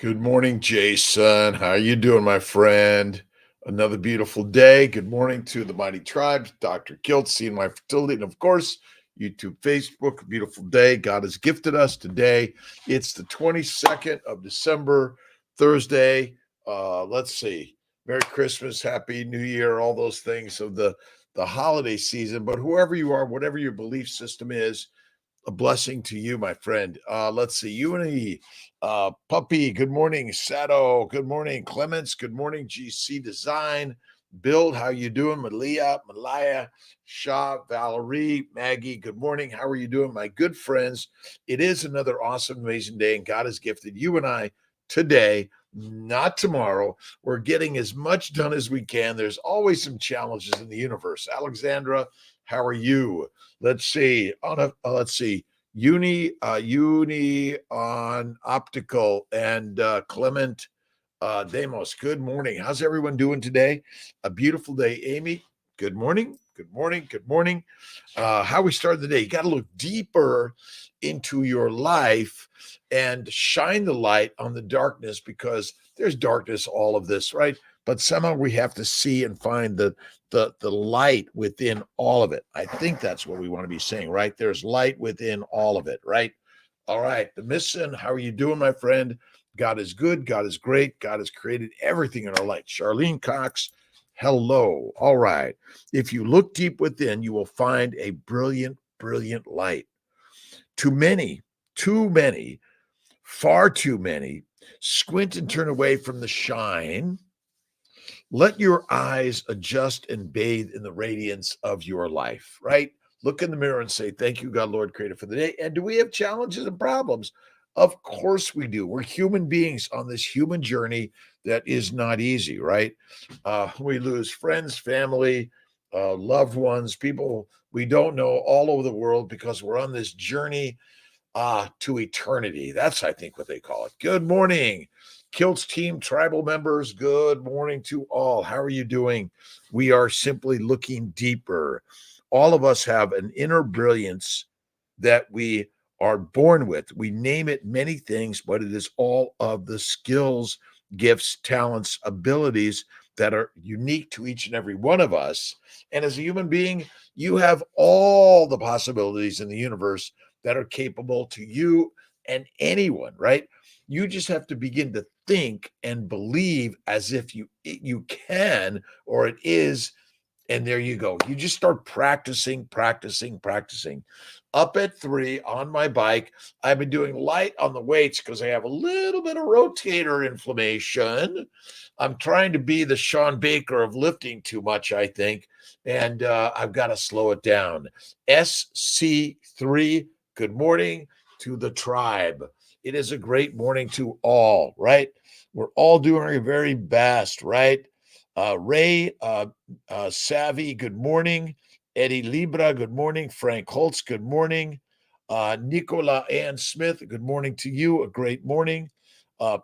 Good morning, Jason. How you doing, my friend? Another beautiful day. Good morning to the mighty tribes, Dr. Kiltz, seeing my fertility, and of course, YouTube, Facebook. A beautiful day. God has gifted us today. It's the 22nd of December, Thursday. Let's see. Merry Christmas, Happy New Year, all those things of the holiday season. But whoever you are, whatever your belief system is, a blessing to you, my friend. Let's see. Uni, Puppy, good morning. Sato, good morning. Clements, good morning. GC Design. Build, how you doing? Malaya, Shah, Valerie, Maggie, good morning. How are you doing, my good friends? It is another awesome, amazing day, and God has gifted you and I today, not tomorrow. We're getting as much done as we can. There's always some challenges in the universe. Alexandra, how are you? Let's see. Let's see. Uni on optical and Clement Demos. Good morning. How's everyone doing today? A beautiful day, Amy. Good morning. Good morning. Good morning. How we started the day. You got to look deeper into your life and shine the light on the darkness, because there's darkness, all of this, right? But somehow we have to see and find the light within all of it. I think that's what we want to be saying, right? There's light within all of it, right? All right. The mission, how are you doing, my friend? God is good. God is great. God has created everything in our life. Charlene Cox, hello. All right. If you look deep within, you will find a brilliant, brilliant light. Too many, far too many squint and turn away from the shine. Let your eyes adjust and bathe in the radiance of your life, right? Look in the mirror and say, thank you, God, Lord, creator, for the day. And do we have challenges and problems? Of course we do. We're human beings on this human journey that is not easy, right? We lose friends, family, loved ones, people we don't know all over the world, because we're on this journey to eternity. That's, I think, what they call it. Good morning, Kiltz team, tribal members. Good morning to all. How are you doing? We are simply looking deeper. All of us have an inner brilliance that we are born with. We name it many things, but it is all of the skills, gifts, talents, abilities that are unique to each and every one of us. And as a human being, you have all the possibilities in the universe that are capable to you and anyone, right? You just have to begin to think and believe as if you can, or it is, and there you go. You just start practicing. Up at 3 on my bike. I've been doing light on the weights because I have a little bit of rotator inflammation. I'm trying to be the Sean Baker of lifting too much, I think, and I've got to slow it down. SC3, good morning to the tribe. It is a great morning to all, right? We're all doing our very best, right? Ray Savvy, good morning. Eddie Libra, good morning. Frank Holtz, good morning. Nicola Ann Smith, good morning to you. A great morning.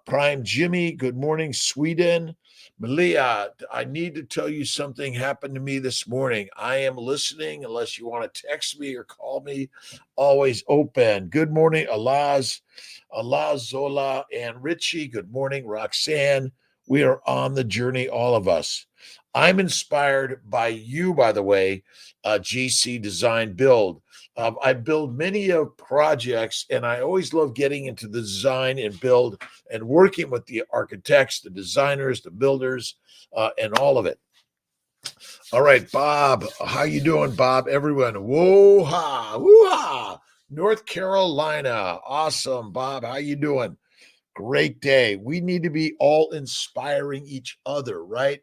Prime Jimmy, good morning. Sweden. Malia, I need to tell you something happened to me this morning. I am listening unless you want to text me or call me. Always open. Good morning, Allah Zola and Richie. Good morning, Roxanne. We are on the journey, all of us. I'm inspired by you, by the way, GC Design Build. I build many of projects, and I always love getting into the design and build and working with the architects, the designers, the builders, and all of it. All right, Bob, how you doing, Bob? Everyone, whoa-ha, woo-ha, North Carolina. Awesome, Bob. How you doing? Great day. We need to be all inspiring each other, right?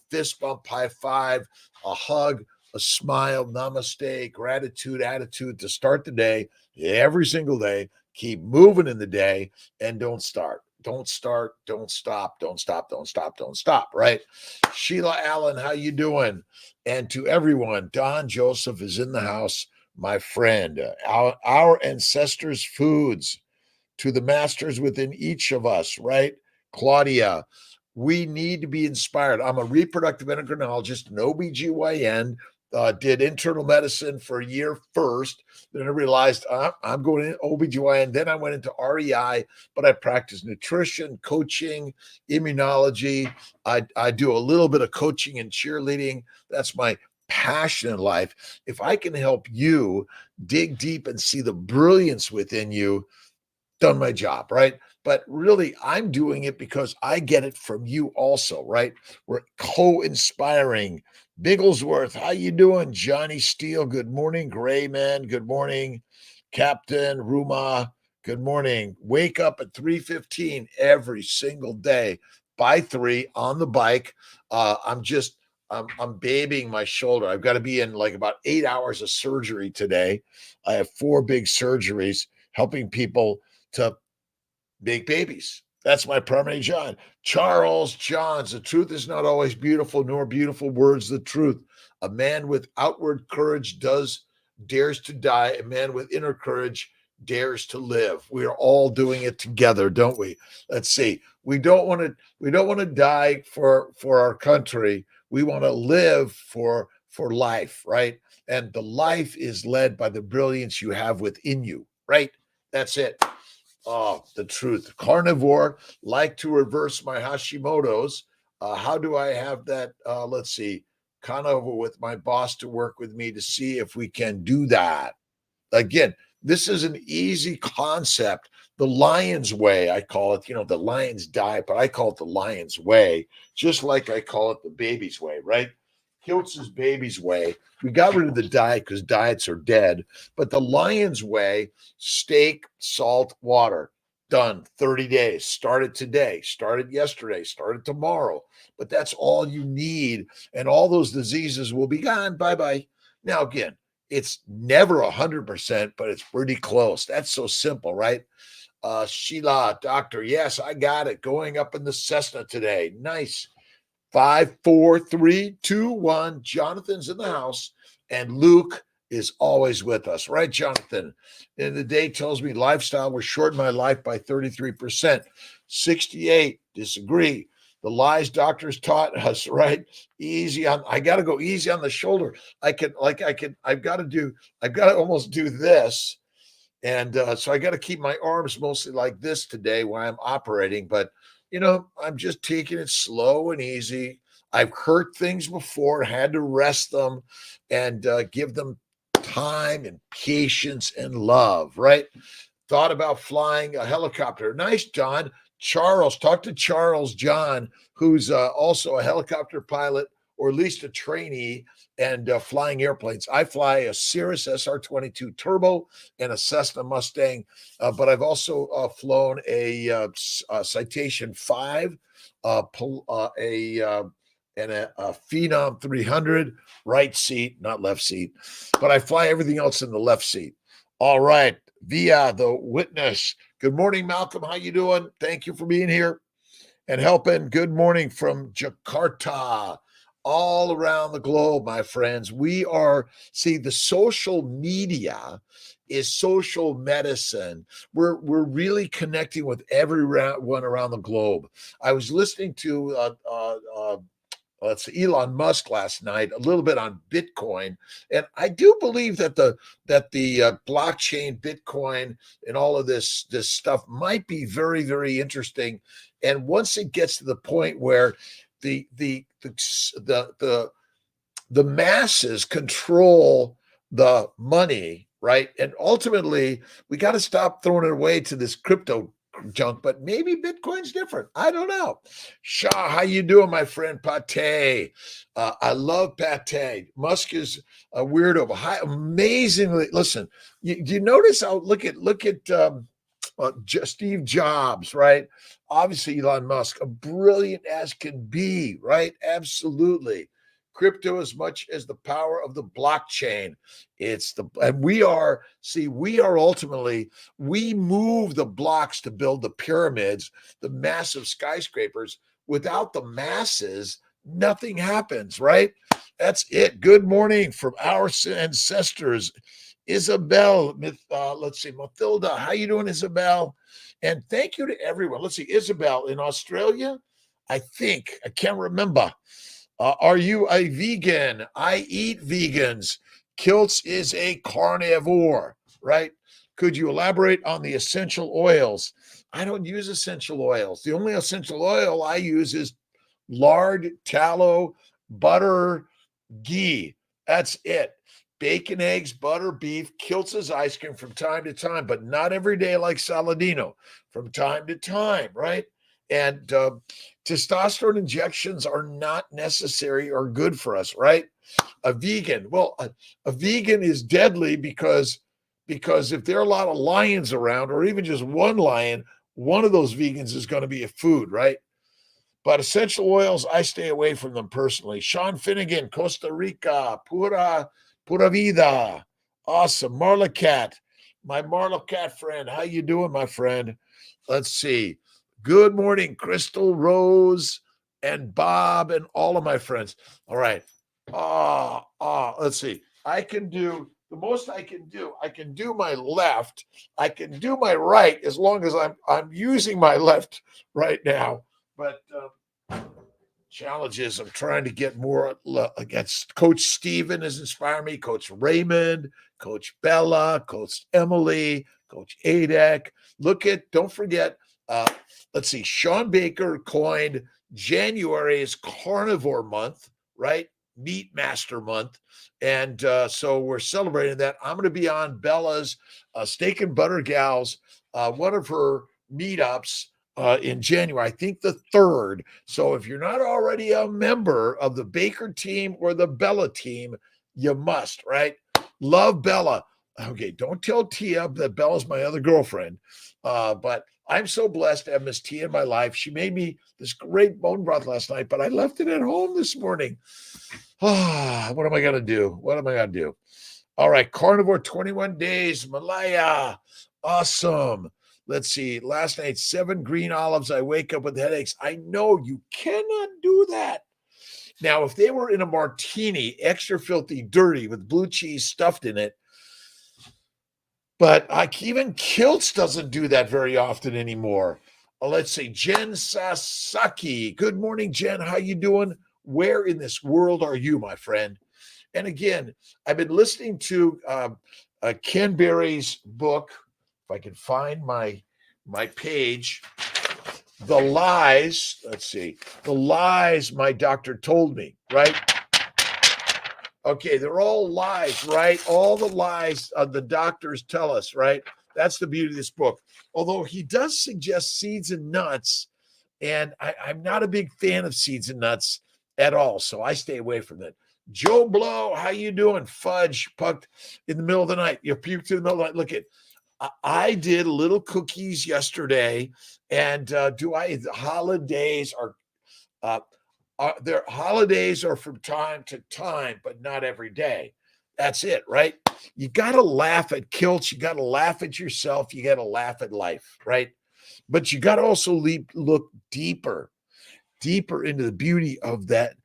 Fist bump, high five, a hug, a smile, namaste, gratitude, attitude to start the day every single day. Keep moving in the day and don't start. Don't start, don't stop, don't stop, don't stop, don't stop, right? Sheila Allen, how you doing? And to everyone, Don Joseph is in the house, my friend. Our ancestors' foods, to the masters within each of us, right? Claudia, we need to be inspired. I'm a reproductive endocrinologist, an OBGYN, did internal medicine for a year first. Then I realized I'm going in OBGYN. Then I went into REI, but I practice nutrition, coaching, immunology. I do a little bit of coaching and cheerleading. That's my passion in life. If I can help you dig deep and see the brilliance within you, done my job, right? But really, I'm doing it because I get it from you also, right? We're co-inspiring. Bigglesworth, how you doing? Johnny Steele, good morning. Gray Man, good morning. Captain Ruma, good morning. Wake up at 3:15 every single day by 3 on the bike. I'm babying my shoulder. I've got to be in like about 8 hours of surgery today. I have 4 big surgeries helping people to make babies. That's my primary John. Charles Johns, the truth is not always beautiful, nor beautiful words the truth. A man with outward courage dares to die. A man with inner courage dares to live. We are all doing it together, don't we? Let's see. We don't want to die for our country. We want to live for life, right? And the life is led by the brilliance you have within you, right? That's it. Oh, the truth. Carnivore, like to reverse my Hashimoto's. How do I have that? Let's see. Carnivore with my boss to work with me to see if we can do that. Again, this is an easy concept. The lion's way, I call it, the lion's diet, but I call it the lion's way, just like I call it the baby's way, right? Kiltz's baby's way. We got rid of the diet because diets are dead, but the lion's way, steak, salt, water, done 30 days. Started today, started yesterday, started tomorrow, but that's all you need. And all those diseases will be gone. Bye bye. Now, again, it's never 100%, but it's pretty close. That's so simple, right? Sheila, doctor, yes, I got it. Going up in the Cessna today. Nice. 5, 4, 3, 2, 1. Jonathan's in the house, and Luke is always with us, right, Jonathan? And the day tells me lifestyle will shorten my life by 33%. 68, disagree. The lies doctors taught us, right? I got to go easy on the shoulder. I've got to almost do this. And so I got to keep my arms mostly like this today while I'm operating. But, I'm just taking it slow and easy. I've hurt things before, had to rest them and give them time and patience and love, right? Thought about flying a helicopter. Nice, John. Charles, talk to Charles John, who's also a helicopter pilot or at least a trainee and flying airplanes. I fly a Cirrus SR-22 Turbo and a Cessna Mustang, but I've also flown a Citation 5, and a Phenom 300, right seat, not left seat, but I fly everything else in the left seat. All right, via the witness. Good morning, Malcolm. How you doing? Thank you for being here and helping. Good morning from Jakarta, all around the globe, my friends. The social media is social medicine. We're really connecting with everyone around the globe. I was listening to Elon Musk last night, a little bit on Bitcoin, and I do believe that the blockchain, Bitcoin, and all of this stuff might be very, very interesting. And once it gets to the point where the masses control the money, right? And ultimately, we got to stop throwing it away to this crypto junk, but maybe Bitcoin's different. I don't know. Shah, how you doing, my friend? Pate. I love Pate. Musk is a weirdo, but amazingly. Listen, you notice how look at Steve Jobs, right? Obviously, Elon Musk, a brilliant as can be, right? Absolutely. Crypto as much as the power of the blockchain. We move the blocks to build the pyramids, the massive skyscrapers. Without the masses, nothing happens, right? That's it. Good morning from our ancestors. Isabel, let's see, Mathilda, how you doing, Isabel? And thank you to everyone. Let's see, Isabel in Australia, I can't remember. Are you a vegan? I eat vegans. Kiltz is a carnivore, right? Could you elaborate on the essential oils? I don't use essential oils. The only essential oil I use is lard, tallow, butter, ghee. That's it. Bacon, eggs, butter, beef, Kiltz's ice cream from time to time, but not every day like Saladino. From time to time, right? And testosterone injections are not necessary or good for us, right? A vegan, well, a vegan is deadly because if there are a lot of lions around, or even just one lion, one of those vegans is going to be a food, right? But essential oils, I stay away from them personally. Sean Finnegan, Costa Rica, pura vida. Awesome. Marla Cat, my Marla Cat friend. How you doing, my friend? Let's see. Good morning, Crystal, Rose, and Bob, and all of my friends. All right. Let's see. I can do the most I can do. I can do my left. I can do my right as long as I'm using my left right now. But challenges, I'm trying to get more against. Coach Steven has inspired me, Coach Raymond, Coach Bella, Coach Emily, Coach Adek. Don't forget, let's see, Sean Baker coined January as Carnivore Month, right? Meat Master Month. And so we're celebrating that. I'm going to be on Bella's Steak and Butter Gals, one of her meetups in January, I think the 3rd. So if you're not already a member of the Baker team or the Bella team, you must, right? Love Bella. Okay, don't tell Tia that Bella's my other girlfriend. But I'm so blessed to have Miss Tia in my life. She made me this great bone broth last night, but I left it at home this morning. What am I going to do? What am I going to do? All right, Carnivore 21 days, Malaya. Awesome. Let's see. Last night, 7 green olives. I wake up with headaches. I know you cannot do that. Now, if they were in a martini, extra filthy dirty with blue cheese stuffed in it, but even Kiltz doesn't do that very often anymore. Let's see. Jen Sasaki. Good morning, Jen. How you doing? Where in this world are you, my friend? And again, I've been listening to Ken Berry's book. If I can find my page, The Lies. Let's see. The Lies My Doctor Told Me, right? Okay, they're all lies, right? All the lies the doctors tell us, right? That's the beauty of this book. Although he does suggest seeds and nuts, and I'm not a big fan of seeds and nuts at all, so I stay away from it. Joe Blow, how you doing? Fudge pucked in the middle of the night. You puked in the middle of the night. Look at, I did little cookies yesterday, and the holidays their holidays are from time to time, but not every day. That's it, right? You got to laugh at Kiltz. You got to laugh at yourself. You got to laugh at life, right? But you got to also look deeper into the beauty of that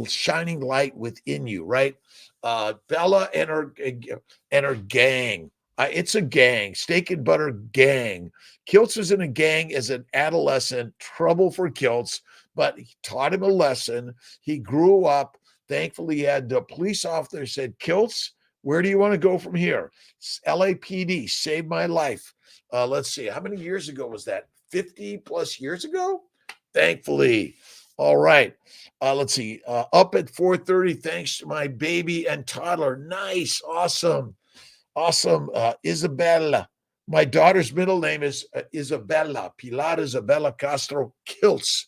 shining light within you, right? Bella and her gang. It's a gang, steak and butter gang. Kiltz was in a gang as an adolescent, trouble for Kiltz, but he taught him a lesson. He grew up. Thankfully, he had the police officer said, Kiltz, where do you want to go from here? LAPD saved my life. Let's see, how many years ago was that? 50 plus years ago? Thankfully. All right. Let's see. Up at 4:30, thanks to my baby and toddler. Nice. Awesome. Isabella. My daughter's middle name is Isabella. Pilar Isabella Castro Kiltz.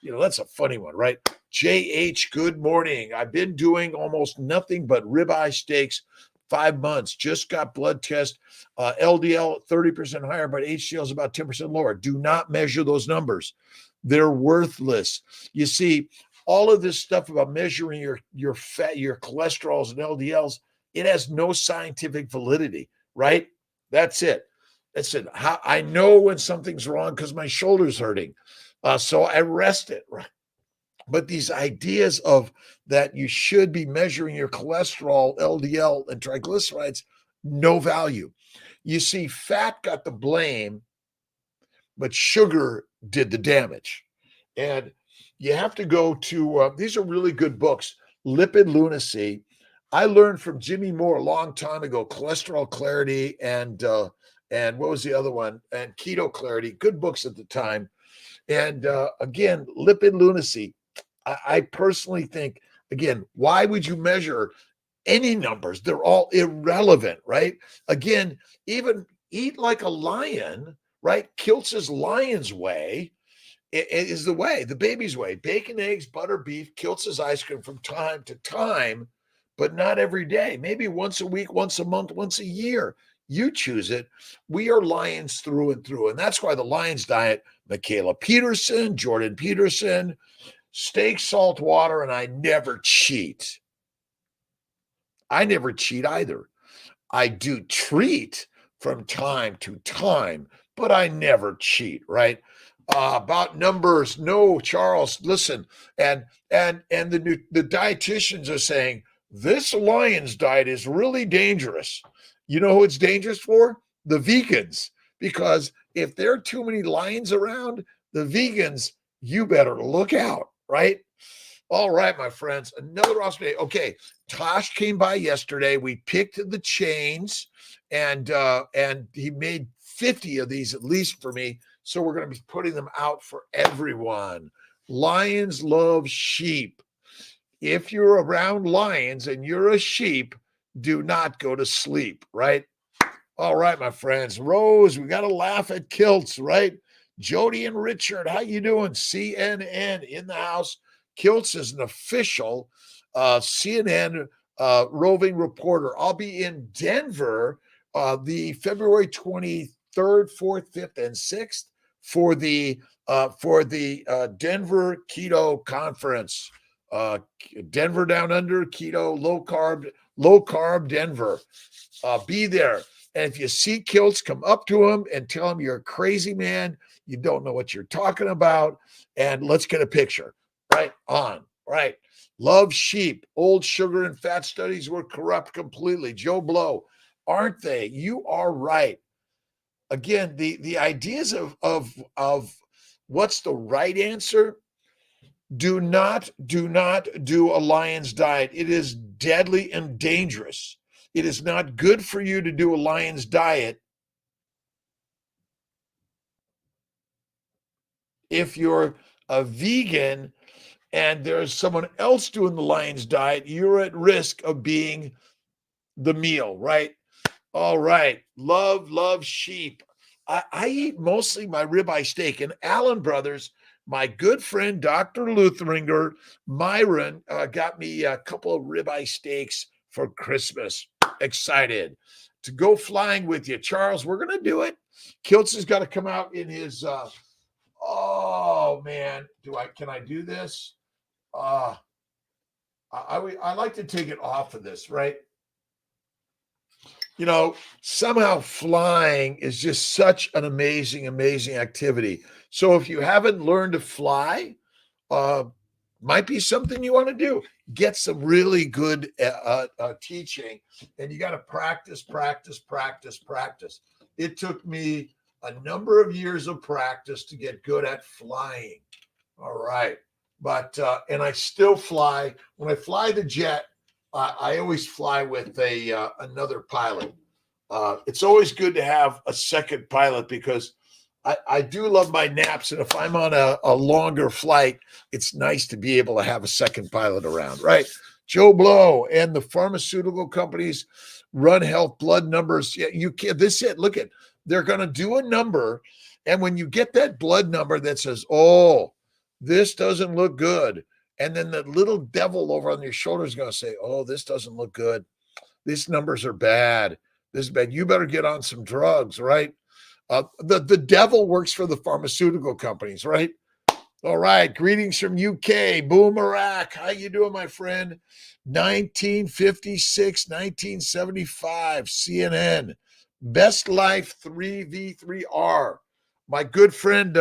That's a funny one, right? JH, good morning. I've been doing almost nothing but ribeye steaks 5 months. Just got blood test. LDL 30% higher, but HDL is about 10% lower. Do not measure those numbers. They're worthless. You see, all of this stuff about measuring your fat, your cholesterols and LDLs, it has no scientific validity, right? That's it. I know when something's wrong because my shoulder's hurting. So I rest it, right? But these ideas of that you should be measuring your cholesterol, LDL, and triglycerides, no value. You see, fat got the blame, but sugar did the damage. And you have to go to, these are really good books. Lipid Lunacy. I learned from Jimmy Moore a long time ago, Cholesterol Clarity and what was the other one? And Keto Clarity, good books at the time. And again, Lipid Lunacy. I personally think, again, why would you measure any numbers? They're all irrelevant, right? Again, even eat like a lion, right? Kiltz's Lion's Way is the way, the baby's way. Bacon, eggs, butter, beef, Kiltz's ice cream from time to time, but not every day. Maybe once a week, once a month, once a year. You choose it. We are lions through and through. And that's why the Lions Diet, Michaela Peterson, Jordan Peterson, steak, salt, water, and I never cheat. I never cheat either. I do treat from time to time, but I never cheat, right? About numbers, no, Charles, listen, and the dietitians are saying this Lions diet is really dangerous. You know who it's dangerous for? The vegans, because if there are too many lions around, the vegans, you better look out, right? All right, my friends, another awesome day. Okay, Tosh came by yesterday. We picked the chains, and he made 50 of these at least for me. So we're going to be putting them out for everyone. Lions love sheep. If you're around lions and you're a sheep, do not go to sleep, right? All right, my friends. Rose, we got to laugh at Kiltz, right? Jody and Richard, how you doing? CNN in the house. Kiltz is an official CNN roving reporter. I'll be in Denver the February 23rd, 4th, 5th, and 6th for the Denver Keto Conference. Denver Down Under Keto Low Carb Denver. Be there. And if you see Kiltz, come up to him and tell him you're a crazy man. You don't know what you're talking about. And let's get a picture. Right on. Right. Love sheep. Old sugar and fat studies were corrupt completely. Joe Blow. Aren't they? You are right. Again, the ideas of what's the right answer. Do not do a lion's diet. It is deadly and dangerous. It is not good for you to do a lion's diet if you're a vegan and there's someone else doing the lion's diet. You're at risk of being the meal, right? All right. Love sheep. I eat mostly my ribeye steak. And Allen Brothers, my good friend, Dr. Lutheringer, Myron, got me a couple of ribeye steaks for Christmas. Excited to go flying with you. Charles, we're going to do it. Kiltz has got to come out in his, oh man, can I do this? I like to take it off of this, right? You know, somehow flying is just such an amazing activity. So if you haven't learned to fly, might be something you want to do. Get some really good teaching, and you got to practice. It took me a number of years of practice to get good at flying. All right. But, and I still fly. When I fly the jet, I always fly with another pilot. It's always good to have a second pilot because I do love my naps. And if I'm on a longer flight, it's nice to be able to have a second pilot around, right? Joe Blow and the pharmaceutical companies run health blood numbers. Yeah, you can't, this is it. Look at, they're going to do a number. And when you get that blood number that says, oh, this doesn't look good. And then the little devil over on your shoulder is going to say, oh, this doesn't look good. These numbers are bad. This is bad. You better get on some drugs, right? The devil works for the pharmaceutical companies, right? All right. Greetings from UK. Boomerak. How you doing, my friend? 1956, 1975, CNN. Best Life 3v3R. My good friend,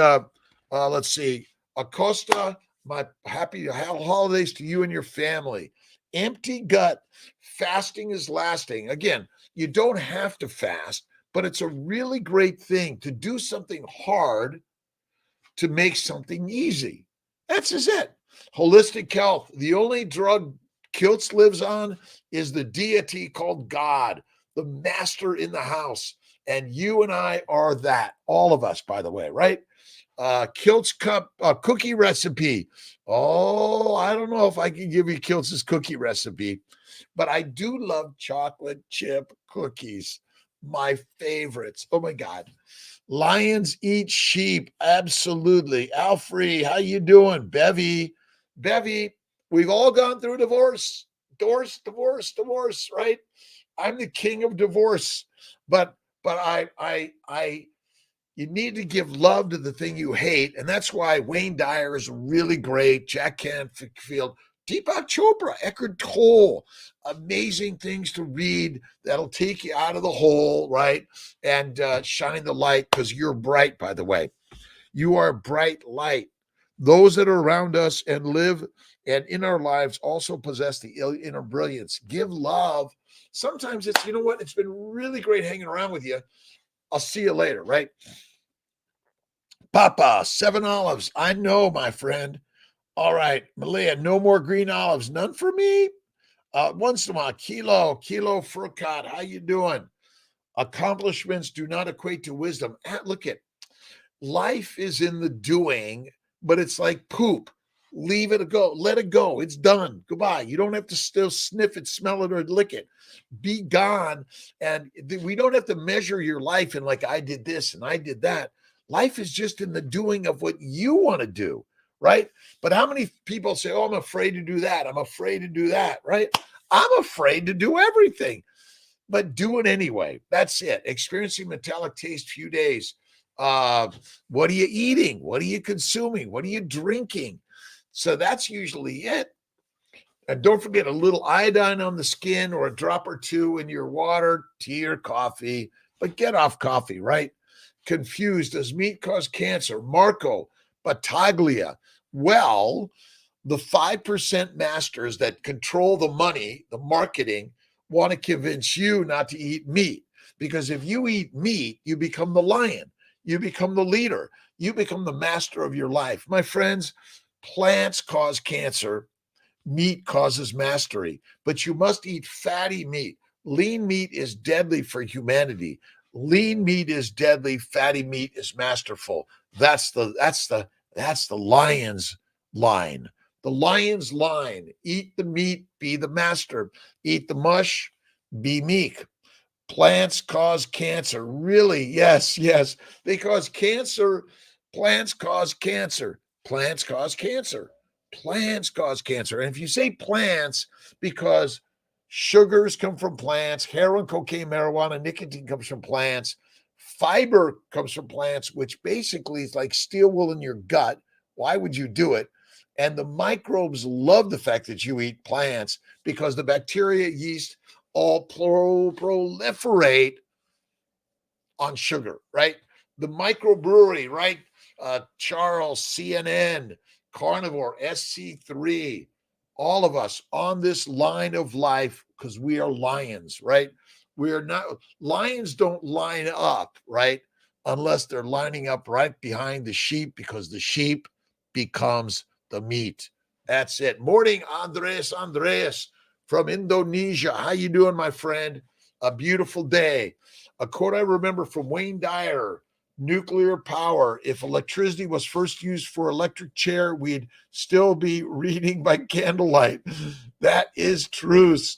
let's see, Acosta, my happy holidays to you and your family. Empty gut. Fasting is lasting. Again, you don't have to fast, but it's a really great thing to do something hard to make something easy. That's just it. Holistic health. The only drug Kiltz lives on is the deity called God, the master in the house. And you and I are that. All of us, by the way, right? Kiltz cup cookie recipe. Oh, I don't know if I can give you Kiltz's cookie recipe, but I do love chocolate chip cookies. My favorites. Oh my God. Lions eat sheep. Absolutely. Alfrey, how you doing? Bevy, we've all gone through divorce. Divorce, right? I'm the king of divorce. But I you need to give love to the thing you hate. And that's why Wayne Dyer is really great. Jack Canfield, Deepak Chopra, Eckhart Tolle, amazing things to read that'll take you out of the hole, right? And shine the light, because you're bright, by the way. You are bright light. Those that are around us and live and in our lives also possess the inner brilliance. Give love. Sometimes it's, you know what? It's been really great hanging around with you. I'll see you later, right? Papa, 7 olives. I know, my friend. All right, Malia, no more green olives. None for me. Once in a while, Kilo Furcott. How you doing? Accomplishments do not equate to wisdom. Look at life is in the doing, but it's like poop. Leave it go. Let it go. It's done. Goodbye. You don't have to still sniff it, smell it, or lick it. Be gone. And we don't have to measure your life in like, I did this and I did that. Life is just in the doing of what you want to do, right? But how many people say, oh, I'm afraid to do that. I'm afraid to do that, right? I'm afraid to do everything, but do it anyway. That's it. Experiencing metallic taste, few days. What are you eating? What are you consuming? What are you drinking? So that's usually it. And don't forget a little iodine on the skin or a drop or two in your water, tea, or coffee, but get off coffee, right? Confused. Does meat cause cancer? Marco Battaglia. Well, the 5% masters that control the money, the marketing, want to convince you not to eat meat. Because if you eat meat, you become the lion. You become the leader. You become the master of your life. My friends, plants cause cancer. Meat causes mastery. But you must eat fatty meat. Lean meat is deadly for humanity. Lean meat is deadly. Fatty meat is masterful. That's the lion's line. The lion's line. Eat the meat, be the master. Eat the mush, be meek. Plants cause cancer. Really? Yes. They cause cancer. Plants cause cancer. Plants cause cancer. Plants cause cancer. And if you say plants, because sugars come from plants, heroin, cocaine, marijuana, nicotine comes from plants, fiber comes from plants, which basically is like steel wool in your gut. Why would you do it? And the microbes love the fact that you eat plants because the bacteria, yeast, all proliferate on sugar, right? The microbrewery, right? Charles, CNN, Carnivore, SC3, all of us on this line of life because we are lions, right? We are not, lions don't line up, right? Unless they're lining up right behind the sheep because the sheep becomes the meat. That's it. Morning, Andres from Indonesia. How you doing, my friend? A beautiful day. A quote I remember from Wayne Dyer, nuclear power. If electricity was first used for electric chair, we'd still be reading by candlelight. That is truth.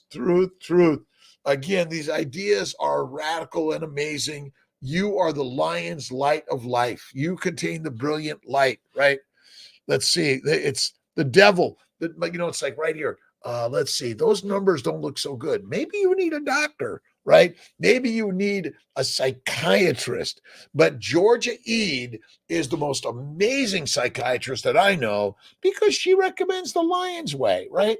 Again, these ideas are radical and amazing. You are the lion's light of life. You contain the brilliant light, right? Let's see. It's the devil. It's like right here. Let's see. Those numbers don't look so good. Maybe you need a doctor, right? Maybe you need a psychiatrist. But Georgia Ede is the most amazing psychiatrist that I know because she recommends the Lion's Way, right?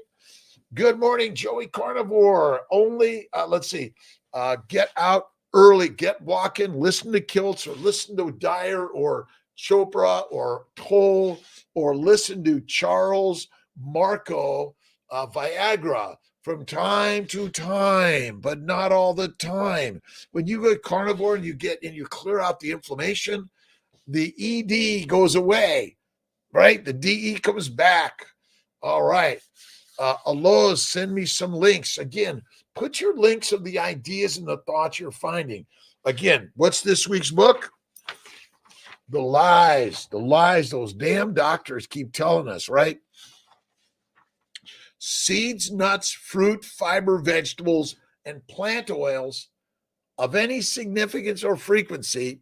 Good morning, Joey Carnivore. Only, get out early, get walking, listen to Kiltz or listen to Dyer or Chopra or Toll or listen to Charles Marco Viagra from time to time, but not all the time. When you go carnivore and you clear out the inflammation, the ED goes away. right? The DE comes back. All right. Aloha, send me some links. Again, put your links of the ideas and the thoughts you're finding. Again, what's this week's book? The lies, those damn doctors keep telling us, right? Seeds, nuts, fruit, fiber, vegetables, and plant oils of any significance or frequency,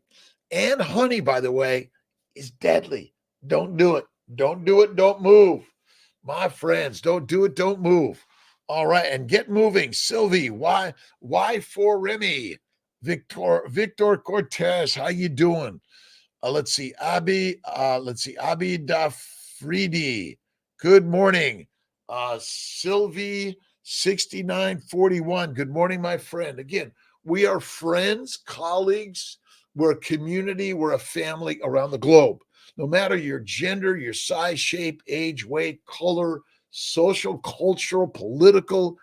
and honey, by the way, is deadly. Don't do it. Don't do it. Don't move. My friends, don't do it. Don't move. All right. And get moving. Sylvie, why for Remy? Victor Cortez, how you doing? Let's see. Abi Dafridi. Good morning. Sylvie 6941. Good morning, my friend. Again, we are friends, colleagues. We're a community. We're a family around the globe. No matter your gender, your size, shape, age, weight, color, social, cultural, political,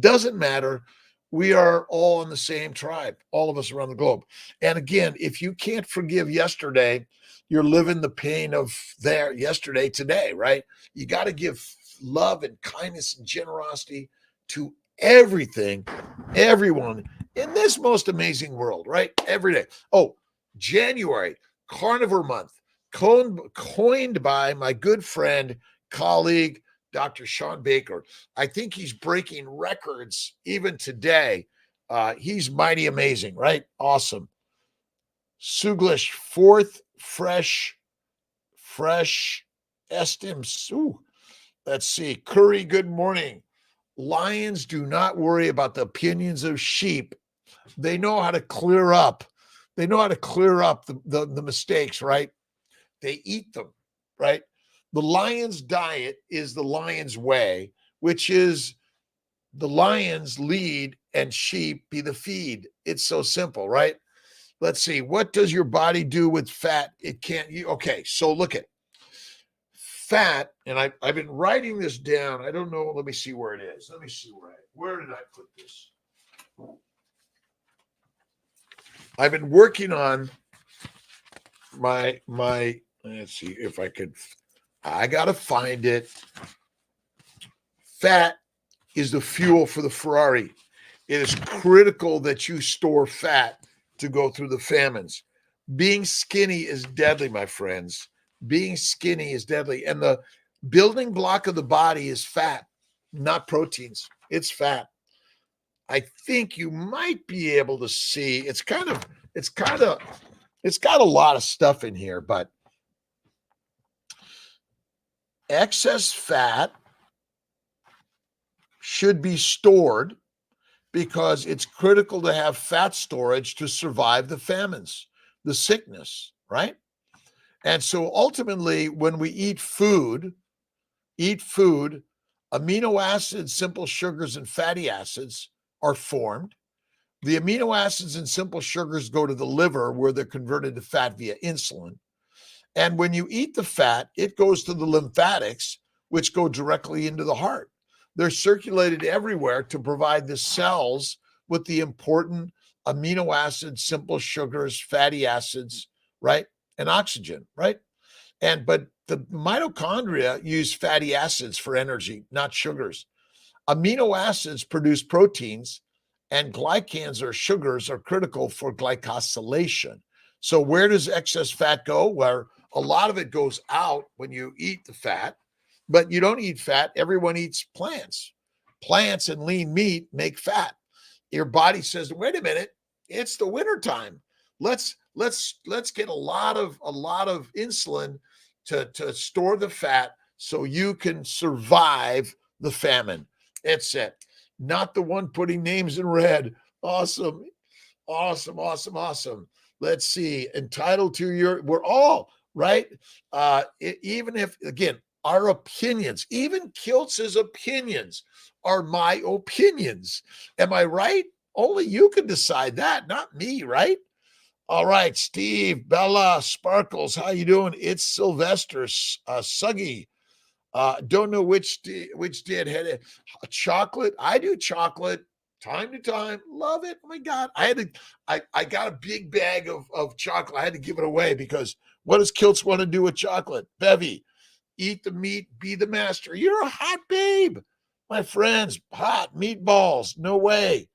doesn't matter. We are all in the same tribe, all of us around the globe. And again, if you can't forgive yesterday, you're living the pain of there yesterday, today, right? You got to give love and kindness and generosity to everything, everyone in this most amazing world, right? Every day. Oh, January, Carnivore Month, coined by my good friend, colleague, Dr. Sean Baker. I think he's breaking records even today. He's mighty amazing, right? Awesome. Suglish, fourth, fresh estims. Ooh, let's see. Curry, good morning. Lions do not worry about the opinions of sheep. They know how to clear up. They know how to clear up the mistakes, right? They eat them, right? The lion's diet is the lion's way, which is the lions lead and sheep be the feed. It's so simple, right? Let's see. What does your body do with fat? It can't. Okay, so look at fat, and I've been writing this down. I don't know. Let me see where it is. Let me see where did I put this? I've been working on my. Let's see if I could. I gotta find it. Fat is the fuel for the Ferrari. It is critical that you store fat to go through the famines. Being skinny is deadly, my friends. Being skinny is deadly. And the building block of the body is fat, not proteins. It's fat. I think you might be able to see it's got a lot of stuff in here, but excess fat should be stored because it's critical to have fat storage to survive the famines, the sickness, right? And so ultimately, when we eat food, amino acids, simple sugars, and fatty acids are formed. The amino acids and simple sugars go to the liver where they're converted to fat via insulin. And when you eat the fat, it goes to the lymphatics, which go directly into the heart. They're circulated everywhere to provide the cells with the important amino acids, simple sugars, fatty acids, right? And oxygen, right? But the mitochondria use fatty acids for energy, not sugars. Amino acids produce proteins, and glycans or sugars are critical for glycosylation. So where does excess fat go? Where a lot of it goes out when you eat the fat, but you don't eat fat. Everyone eats plants. Plants and lean meat make fat. Your body says, wait a minute, it's the wintertime. Let's get a lot of insulin to store the fat so you can survive the famine. It's it. Not the one putting names in red. Awesome. Let's see. Entitled to we're all right. Even if, again, our opinions, even Kiltz's opinions are my opinions. Am I right? Only you can decide that, not me, right? All right, Steve, Bella, Sparkles, how you doing? It's Sylvester, Suggy. Don't know which did had chocolate. I do chocolate time to time. Love it. Oh my God. I got a big bag of chocolate. I had to give it away because what does Kiltz want to do with chocolate? Bevy, eat the meat, be the master. You're a hot babe, my friends. Hot meatballs, no way.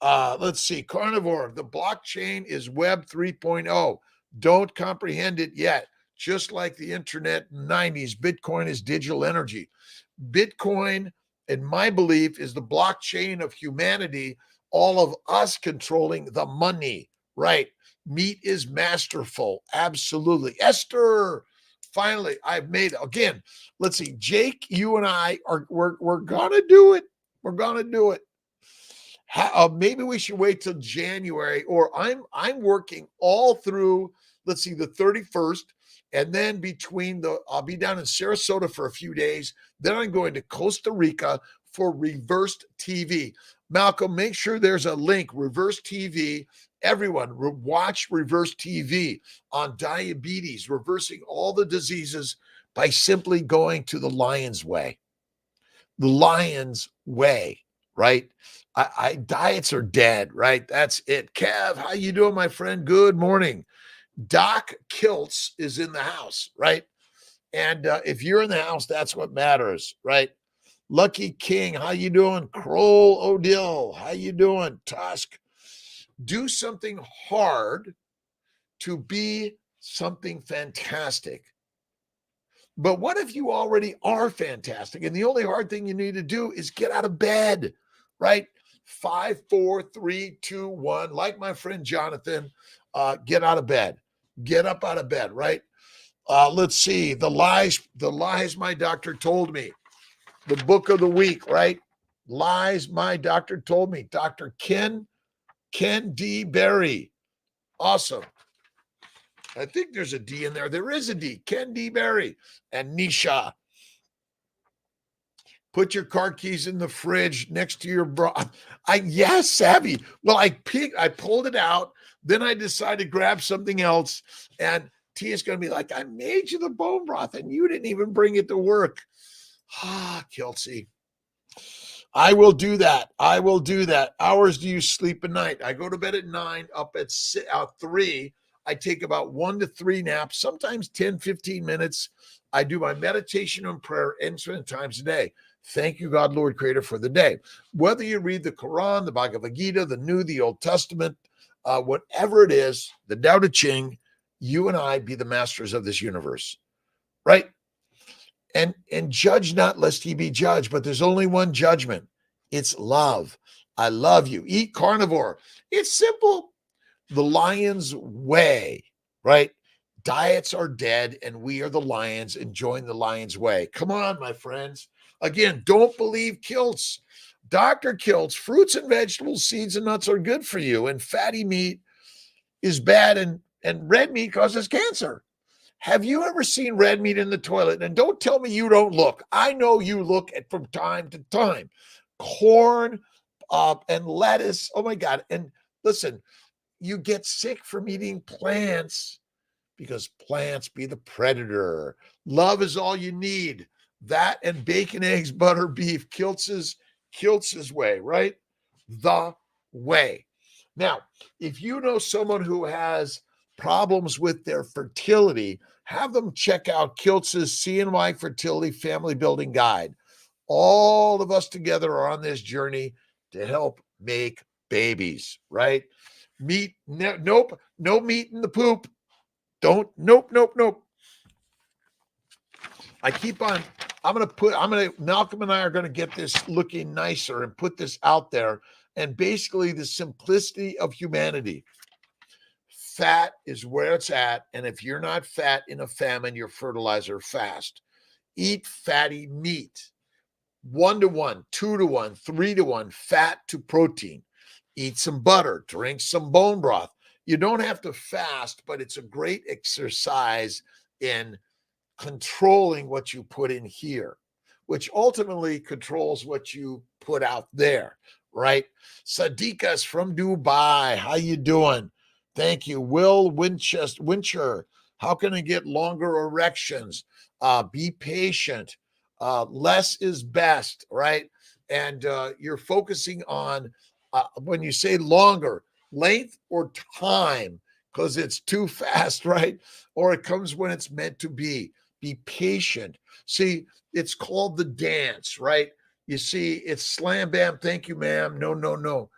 Let's see, carnivore. The blockchain is Web 3.0. Don't comprehend it yet. Just like the internet in the 90s, Bitcoin is digital energy. Bitcoin, in my belief, is the blockchain of humanity, all of us controlling the money, right? Meat is masterful. Absolutely. Esther, finally, I've made, again, let's see, Jake, you and I we're going to do it. We're going to do it. Maybe we should wait till January, or I'm working all through, let's see, the 31st. And then I'll be down in Sarasota for a few days. Then I'm going to Costa Rica for Reversed TV. Malcolm, make sure there's a link, Reverse TV. Everyone, watch Reverse TV on diabetes, reversing all the diseases by simply going to the Lion's Way. The Lion's Way, right? Diets are dead, right? That's it. Kev, how you doing, my friend? Good morning. Doc Kiltz is in the house, right? And if you're in the house, that's what matters, right? Lucky King, how you doing? Kroll Odell, how you doing? Tusk, do something hard to be something fantastic. But what if you already are fantastic? And the only hard thing you need to do is get out of bed, right? 5, 4, 3, 2, 1. Like my friend Jonathan, get out of bed. Get up out of bed, right? Let's see. The lies my doctor told me. The book of the week, right? Lies my doctor told me. Dr. Ken D. Berry. Awesome. I think there's a D in there. There is a D. Ken D. Berry and Nisha. Put your car keys in the fridge next to your bra. Yes, savvy. Well, I pulled it out. Then I decided to grab something else. And Tia's going to be like, I made you the bone broth and you didn't even bring it to work. Kiltzy. I will do that. Hours do you sleep a night? I go to bed at 9, up at 3. I take about 1 to 3 naps, sometimes 10, 15 minutes. I do my meditation and prayer infinite times a day. Thank you, God, Lord, Creator, for the day. Whether you read the Quran, the Bhagavad Gita, the New, the Old Testament, whatever it is, the Tao Te Ching, you and I be the masters of this universe, right? And judge not lest ye be judged, but there's only one judgment. It's love. I love you. Eat carnivore. It's simple. The Lion's Way, right? Diets are dead, and we are the lions enjoying the Lion's Way. Come on, my friends. Again, don't believe Kiltz. Dr. Kiltz, fruits and vegetables, seeds and nuts are good for you, and fatty meat is bad, and red meat causes cancer. Have you ever seen red meat in the toilet? And don't tell me you don't look. I know you look at from time to time. Corn and lettuce. Oh, my God. And listen, you get sick from eating plants because plants be the predator. Love is all you need. That and bacon, eggs, butter, beef. Kiltz's way, right? The way. Now, if you know someone who has problems with their fertility, have them check out Kiltz's CNY Fertility Family Building Guide. All of us together are on this journey to help make babies, right? Meat, nope, no meat in the poop. Nope. Malcolm and I are going to get this looking nicer and put this out there. And basically the simplicity of humanity. Fat is where it's at. And if you're not fat in a famine, you're fertilizer fast. Eat fatty meat. 1 to 1, 2 to 1, 3 to 1, fat to protein. Eat some butter, drink some bone broth. You don't have to fast, but it's a great exercise in controlling what you put in here, which ultimately controls what you put out there, right? Sadiqa's from Dubai. How you doing? Thank you. Will Wincher, how can I get longer erections? Be patient. Less is best, right? And you're focusing on, when you say longer, length or time, because it's too fast, right? Or it comes when it's meant to be. Be patient. See, it's called the dance, right? You see, it's slam bam, thank you, ma'am. No, no, no.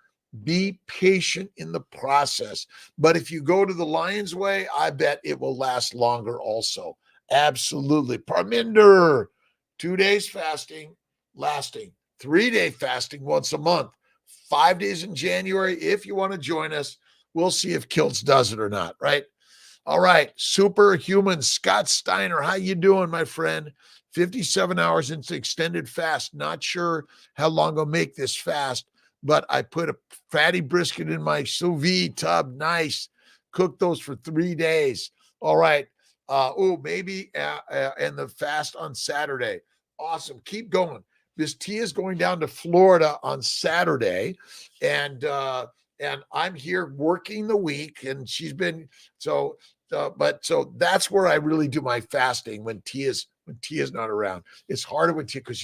Be patient in the process. But if you go to the Lion's Way, I bet it will last longer also. Absolutely. Parminder, 2 days fasting, lasting 3-day fasting once a month, 5 days in January. If you want to join us, we'll see if Kiltz does it or not, right? All right, superhuman Scott Steiner, how you doing, my friend? 57 hours into extended fast. Not sure how long I'll make this fast, but I put a fatty brisket in my sous vide tub. Nice. Cook those for 3 days. All right. Maybe and the fast on Saturday. Awesome. Keep going. Miss Tia's going down to Florida on Saturday, and I'm here working the week, and she's been so so that's where I really do my fasting when Tia's not around. It's harder with Tia because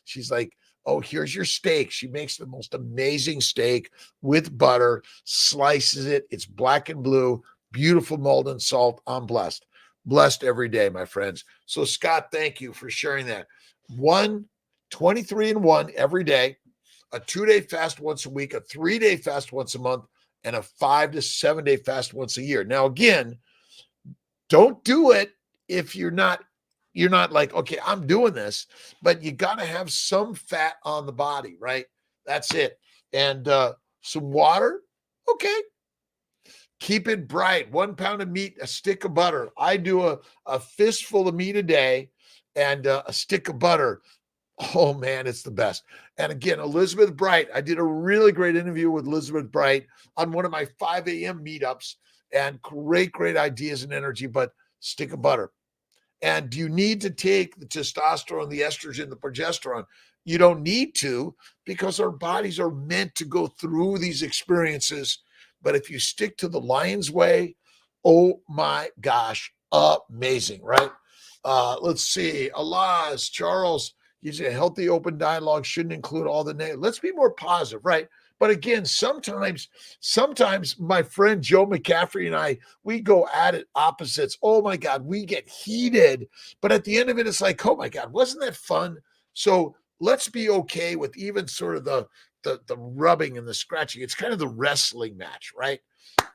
she's like, oh, here's your steak. She makes the most amazing steak with butter, slices it. It's black and blue, beautiful Malden salt. I'm blessed. Blessed every day, my friends. So Scott, thank you for sharing that. 23 and 1 every day, a 2-day fast once a week, a 3-day fast once a month, and a 5 to 7 day fast once a year. Now, again, don't do it if you're not like, okay, I'm doing this, but you got to have some fat on the body, right? That's it. And some water. Okay. Keep it bright. 1 pound of meat, a stick of butter. I do a fistful of meat a day and a stick of butter. Oh man, it's the best. And again, Elizabeth Bright, I did a really great interview with Elizabeth Bright on one of my 5 a.m. meetups, and great ideas and energy, but stick of butter. And do you need to take the testosterone, the estrogen, the progesterone? You don't need to, because our bodies are meant to go through these experiences. But if you stick to the Lion's Way, oh my gosh, amazing, right? Let's see. Alas, Charles, you say healthy open dialogue shouldn't include all the negative. Let's be more positive, right? But again, sometimes my friend Joe McCaffrey and I, we go at it opposites. Oh my God, we get heated. But at the end of it, it's like, oh my God, wasn't that fun? So let's be okay with even sort of the rubbing and the scratching. It's kind of the wrestling match, right?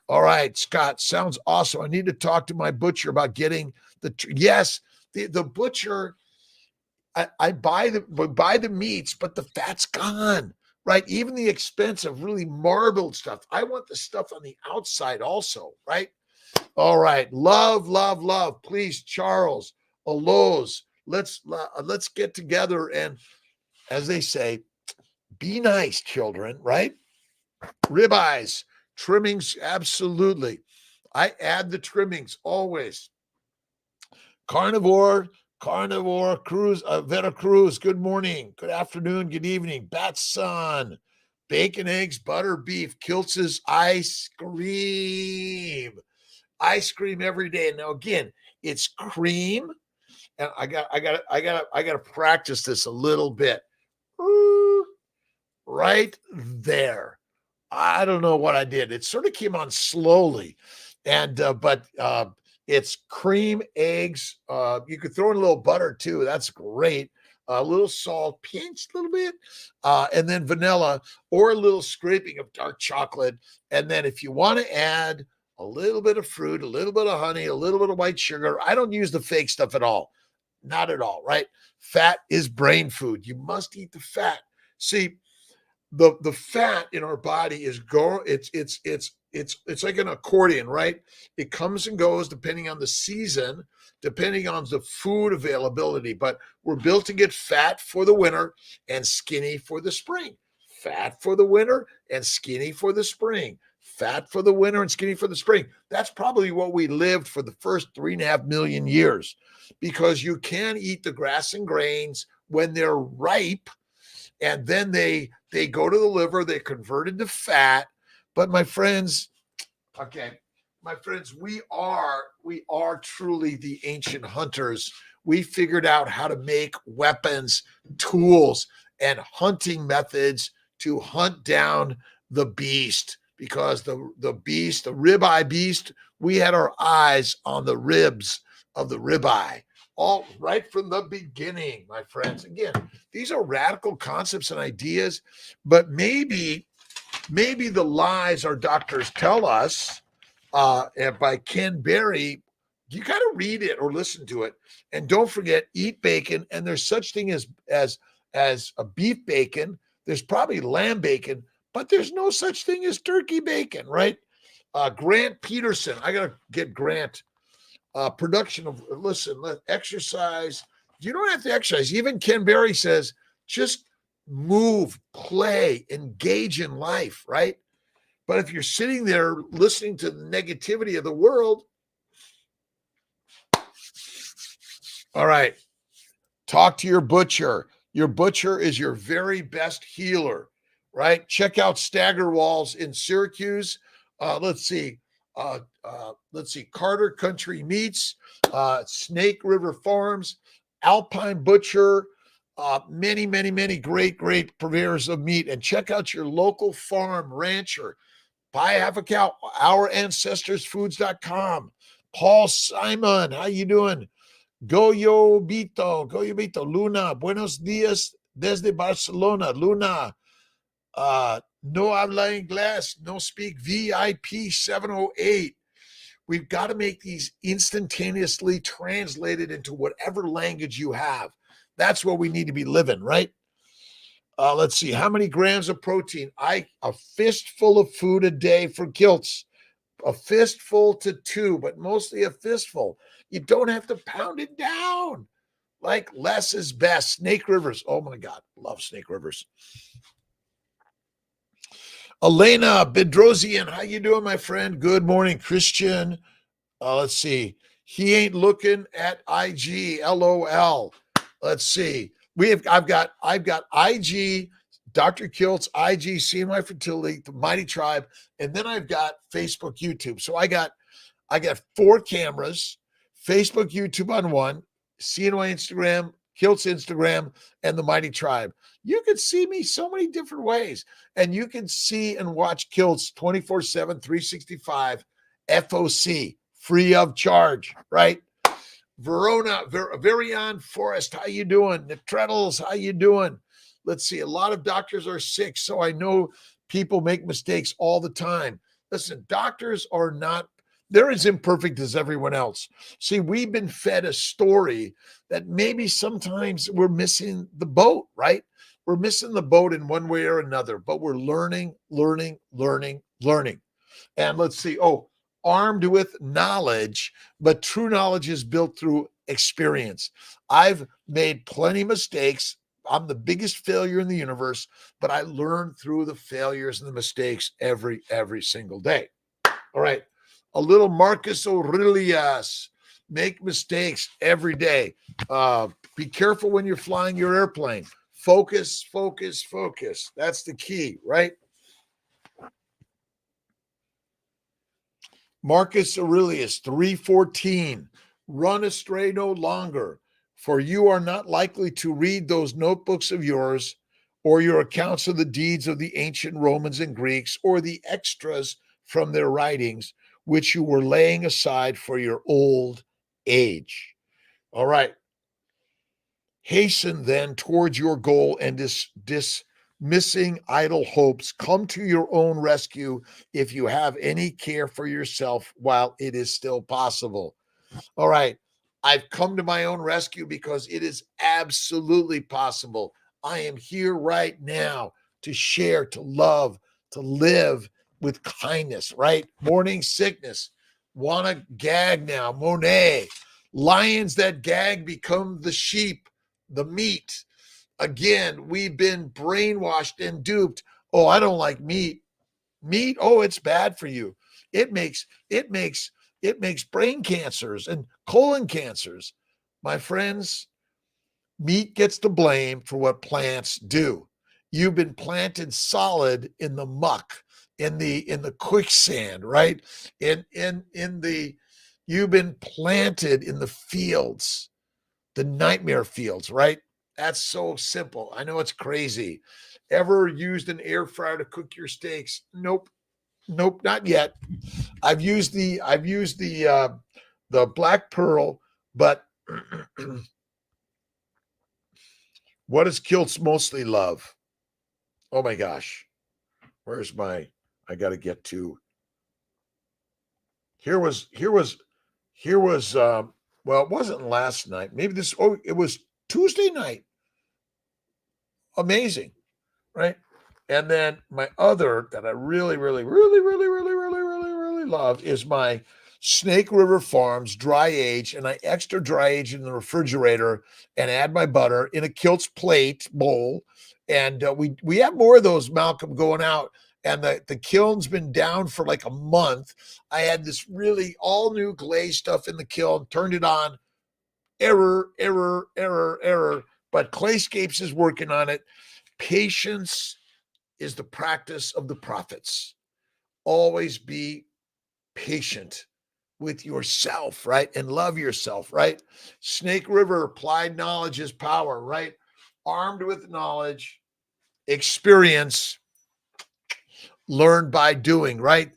All right, Scott, sounds awesome. I need to talk to my butcher about getting the butcher. I buy the meats, but the fat's gone, right? Even the expensive, really marbled stuff. I want the stuff on the outside also, right? All right, love. Please, Charles, Aloes, let's get together and, as they say, be nice, children, right? Ribeyes, trimmings, absolutely. I add the trimmings always. Carnivore, Cruz, Veracruz, good morning, good afternoon, good evening. Batson, bacon, eggs, butter, beef, Kiltz's ice cream every day. Now, again, it's cream, and I got to practice this a little bit. Right there. I don't know what I did. It sort of came on slowly, and but it's cream, eggs. You could throw in a little butter too. That's great. A little salt, pinched a little bit, and then vanilla or a little scraping of dark chocolate. And then if you want to add a little bit of fruit, a little bit of honey, a little bit of white sugar. I don't use the fake stuff at all. Not at all, right? Fat is brain food. You must eat the fat. See, the fat in our body is it's like an accordion, right? It comes and goes depending on the season, depending on the food availability, but we're built to get fat for the winter and skinny for the spring. Fat for the winter and skinny for the spring. Fat for the winter and skinny for the spring. That's probably what we lived for the first 3.5 million years, because you can eat the grass and grains when they're ripe, and then they go to the liver, they convert into fat. But my friends, we are truly the ancient hunters. We figured out how to make weapons, tools, and hunting methods to hunt down the beast, because the beast, the ribeye beast, we had our eyes on the ribs of the ribeye. all right from the beginning, my friends. Again, these are radical concepts and ideas, but maybe the lies our doctors tell us, and by Ken Berry, you got to read it or listen to it. And don't forget, eat bacon. And there's such thing as a beef bacon. There's probably lamb bacon, but there's no such thing as turkey bacon, right? Grant Peterson, I got to get Grant. Production of, listen, exercise. You don't have to exercise. Even Ken Berry says, just move, play, engage in life, right? But if you're sitting there listening to the negativity of the world, all right, talk to your butcher. Your butcher is your very best healer, right? Check out Staggerwalls in Syracuse. Let's see, Carter Country Meats, Snake River Farms, Alpine Butcher, many great purveyors of meat. And check out your local farm rancher. Buy half a cow, ourancestorsfoods.com. Paul Simon, how you doing? Goyo Bito, Luna, buenos dias desde Barcelona. Luna, no habla inglés, no speak VIP 708. We've got to make these instantaneously translated into whatever language you have. That's what we need to be living, right? Let's see, how many grams of protein? A fistful of food a day for Kiltz. A fistful to 2, but mostly a fistful. You don't have to pound it down. Like, less is best. Snake Rivers. Oh my God, love Snake Rivers. Elena Bedrosian, how you doing, my friend? Good morning, Christian. Let's see. He ain't looking at IG. LOL. Let's see. I've got IG, Dr. Kiltz, IG, CNY Fertility, the Mighty Tribe, and then I've got Facebook, YouTube. So I got 4 cameras, Facebook, YouTube on one, CNY Instagram, Kiltz Instagram, and the Mighty Tribe. You can see me so many different ways, and you can see and watch Kiltz 24/7, 365, FOC, free of charge, right? Verona, Verion Forest, how you doing? Netreddles, how you doing? Let's see, a lot of doctors are sick, so I know people make mistakes all the time. Listen, doctors are not, they're as imperfect as everyone else. See, we've been fed a story that maybe sometimes we're missing the boat, right? We're missing the boat in one way or another, but we're learning. And let's see, armed with knowledge, but true knowledge is built through experience. I've made plenty of mistakes. I'm the biggest failure in the universe, but I learn through the failures and the mistakes every single day. All right. A little Marcus Aurelius. Make mistakes every day. Be careful when you're flying your airplane. Focus. That's the key, right? Marcus Aurelius, 3:14. Run astray no longer, for you are not likely to read those notebooks of yours or your accounts of the deeds of the ancient Romans and Greeks or the extras from their writings, which you were laying aside for your old age. All right. Hasten then towards your goal and dismissing idle hopes. Come to your own rescue if you have any care for yourself while it is still possible. All right. I've come to my own rescue because it is absolutely possible. I am here right now to share, to love, to live with kindness, right? Morning sickness. Want to gag now. Monet. Lions that gag become the sheep, the meat. Again, we've been brainwashed and duped. Oh, I don't like meat. Meat, oh, it's bad for you. It makes brain cancers and colon cancers. My friends, meat gets the blame for what plants do. You've been planted solid in the muck, in the quicksand, right? You've been planted in the fields, the nightmare fields, right? That's so simple. I know it's crazy. Ever used an air fryer to cook your steaks? Nope, not yet. I've used the Black Pearl, but What does Kiltz mostly love? Oh my gosh. Where's my, I got to get to, here was, well, it wasn't last night. Maybe it was Tuesday night. Amazing. Right. And then my other that I really, really, really, really, really, really, really, really love is my Snake River Farms dry age, and I extra dry age in the refrigerator and add my butter in a Kiltz plate bowl. And we have more of those, Malcolm, going out. And the kiln's been down for like a month. I had this really all new glaze stuff in the kiln, turned it on. Error, error, error, error. But Clayscapes is working on it. Patience is the practice of the prophets. Always be patient with yourself, right? And love yourself, right? Snake River, applied knowledge is power, right? Armed with knowledge, experience, learn by doing, right?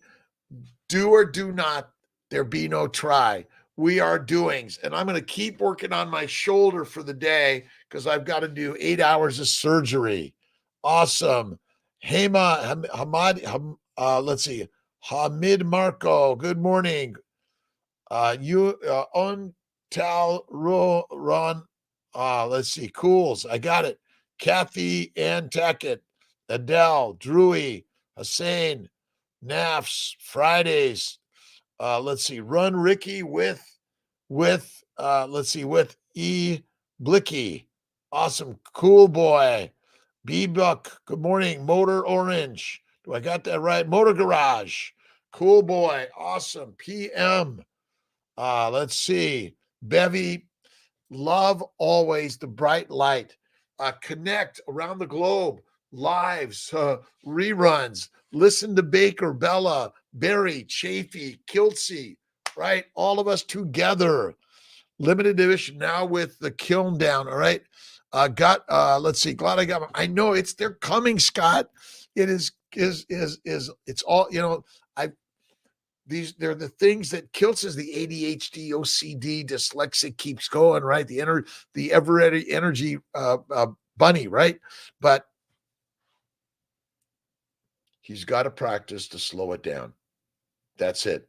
Do or do not, there be no try. We are doings. And I'm going to keep working on my shoulder for the day because I've got to do 8 hours of surgery. Awesome. Hema, Hamad, let's see. Hamid Marco, good morning. You Untal Ron, let's see. Cools, I got it. Kathy Ann Tackett, Adele, Drewy, Hussein, Nafs, Fridays. Let's see. Run Ricky with let's see, with E Blicky. Awesome. Cool boy. B Buck. Good morning. Motor Orange. Do I got that right? Motor Garage. Cool boy. Awesome. PM. Let's see. Bevy. Love always the bright light. Connect around the globe. Lives, reruns. Listen to Baker, Bella, Barry, Chafee, Kiltzy, right? All of us together. Limited edition now with the kiln down. All right. Let's see. Glad I got. I know they're coming, Scott. It is it's all, they're the things that Kiltz is the ADHD, OCD, dyslexic keeps going, right? The ever energy bunny, right? But he's got to practice to slow it down. That's it.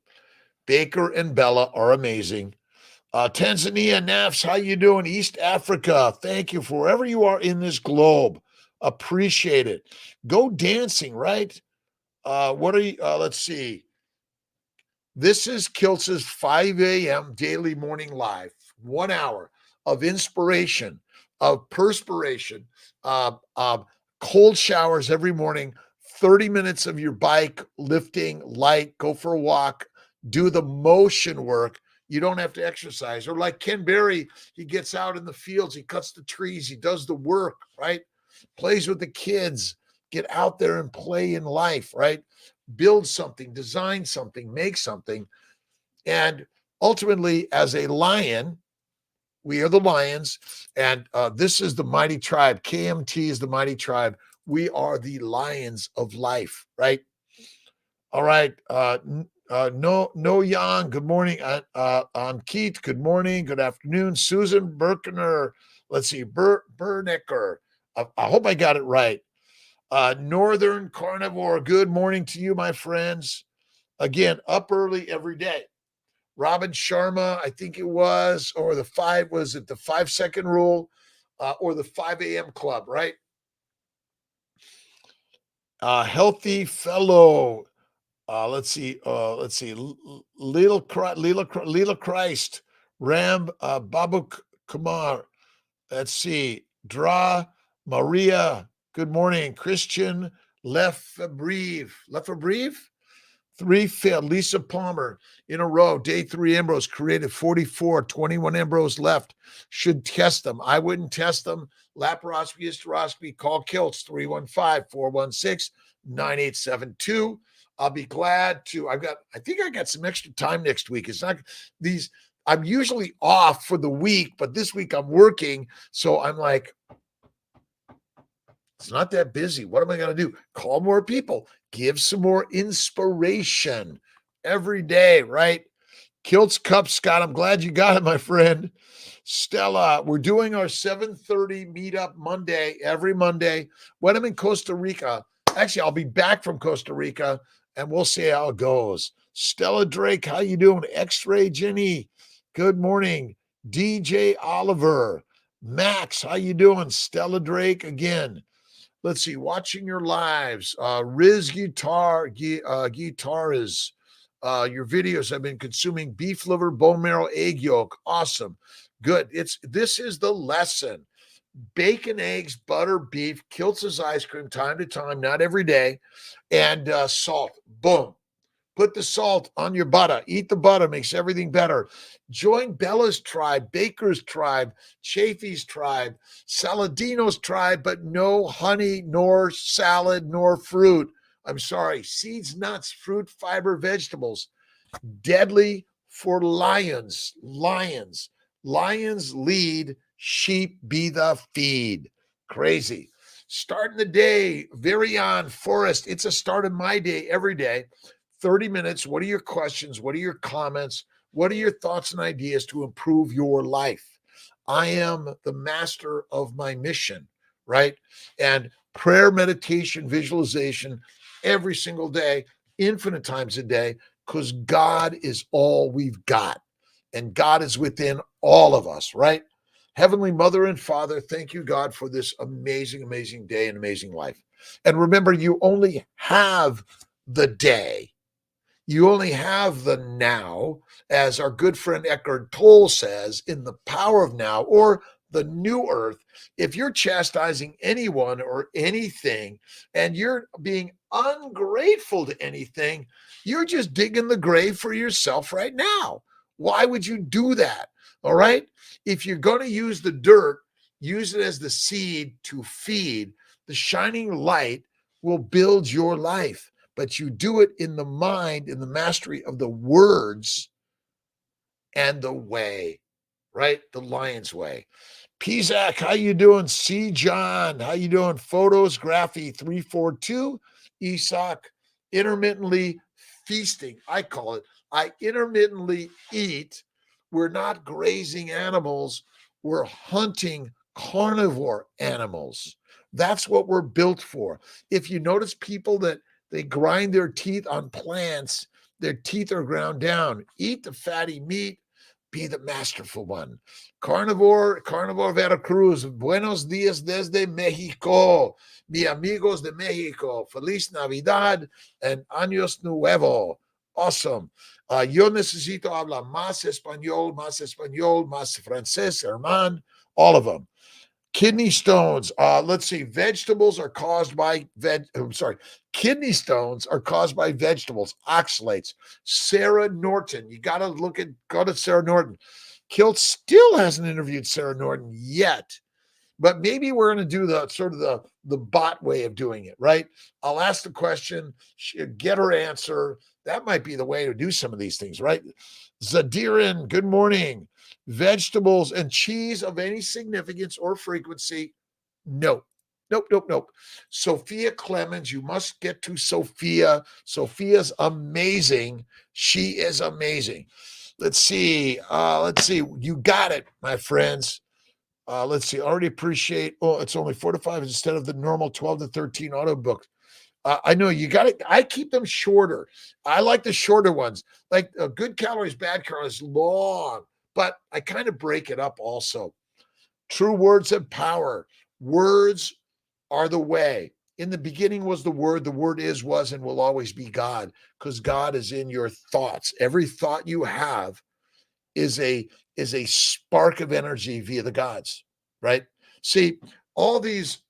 Baker and Bella are amazing. Tanzania, Nafs, how you doing? East Africa, thank you for wherever you are in this globe. Appreciate it. Go dancing, right? What are you? Let's see. This is Kiltz's 5 a.m. daily morning live, 1 hour of inspiration, of perspiration, cold showers every morning, 30 minutes of your bike, lifting, light, go for a walk, do the motion work. You don't have to exercise. Or like Ken Berry, he gets out in the fields, he cuts the trees, he does the work, right? Plays with the kids, get out there and play in life, right? Build something, design something, make something. And ultimately, as a lion, we are the lions. And this is the mighty tribe. KMT is the mighty tribe. We are the lions of life, right? All right. No Yang, good morning. I'm Keith, good morning, good afternoon. Susan Birkener, let's see, Bernecker. I hope I got it right. Northern Carnivore, good morning to you, my friends. Again, up early every day. Robin Sharma, I think it was, or the 5-second rule, or the 5 a.m. club, right? Healthy fellow. Let's see. Leela Christ, Ram, Babu Kumar. Let's see. Dra Maria. Good morning. Christian Lefebvre. 3 failed. Lisa Palmer in a row. Day 3 Ambrose created 44, 21 Ambrose left. Should test them. I wouldn't test them. Laparoscopy, hysteroscopy. Call Kiltz 315-416-9872. I'll be glad to. I think I got some extra time next week. It's not these. I'm usually off for the week, but this week I'm working. So I'm like, it's not that busy. What am I going to do? Call more people. Give some more inspiration every day, right? Kiltz Cup, Scott. I'm glad you got it, my friend. Stella, we're doing our 7:30 meetup Monday, every Monday. When I'm in Costa Rica, actually, I'll be back from Costa Rica, and we'll see how it goes. Stella Drake, how you doing? X-Ray Jenny, good morning. DJ Oliver, Max, how you doing? Stella Drake again. Let's see, watching your lives. Riz Guitar is your videos. I've been consuming beef liver, bone marrow, egg yolk. Awesome. Good. This is the lesson. Bacon, eggs, butter, beef, Kiltz's ice cream, time to time, not every day, and salt. Boom. Put the salt on your butter. Eat the butter, makes everything better. Join Bella's tribe, Baker's tribe, Chafee's tribe, Saladino's tribe, but no honey, nor salad, nor fruit. I'm sorry, seeds, nuts, fruit, fiber, vegetables. Deadly for lions. Lions. Lions lead, sheep be the feed. Crazy. Starting the day, very on Forest. It's a start of my day every day. 30 minutes. What are your questions? What are your comments? What are your thoughts and ideas to improve your life? I am the master of my mission, right? And prayer, meditation, visualization every single day, infinite times a day, because God is all we've got. And God is within all of us, right? Heavenly Mother and Father, thank you, God, for this amazing, amazing day and amazing life. And remember, you only have the day. You only have the now, as our good friend Eckhart Tolle says, in the power of now, or the new earth. If you're chastising anyone or anything and you're being ungrateful to anything, you're just digging the grave for yourself right now. Why would you do that? All right. If you're going to use the dirt, use it as the seed to feed. The shining light will build your life, but you do it in the mind, in the mastery of the words and the way, right? The lion's way. Pizak, how you doing? C. John, how you doing? Photos, Graphy 342. Isak, intermittently feasting. I call it. I intermittently eat. We're not grazing animals. We're hunting carnivore animals. That's what we're built for. If you notice people that they grind their teeth on plants, their teeth are ground down. Eat the fatty meat. Be the masterful one. Carnivore Veracruz. Buenos dias desde Mexico. Mi amigos de Mexico. Feliz Navidad and Años Nuevo. Awesome. Yo necesito hablar más español, más francés, hermano. All of them. Kidney stones. Let's see. Vegetables are caused by kidney stones are caused by vegetables. Oxalates. Sarah Norton. You got to go to Sarah Norton. Kiltz still hasn't interviewed Sarah Norton yet, but maybe we're going to do the sort of the bot way of doing it, right? I'll ask the question, get her answer. That might be the way to do some of these things, right? Zadirin, good morning. Vegetables and cheese of any significance or frequency? No. Nope. Sophia Clemens, you must get to Sophia. Sophia's amazing. She is amazing. Let's see. You got it, my friends. Let's see. Already appreciate. Oh, it's only 4 to 5 instead of the normal 12 to 13 auto book. I know you got it. I keep them shorter. I like the shorter ones. Like good calories, bad calories, long. But I kind of break it up also. True words have power. Words are the way. In the beginning was the word is, was, and will always be God, because God is in your thoughts. Every thought you have is a spark of energy via the gods, right? See, all these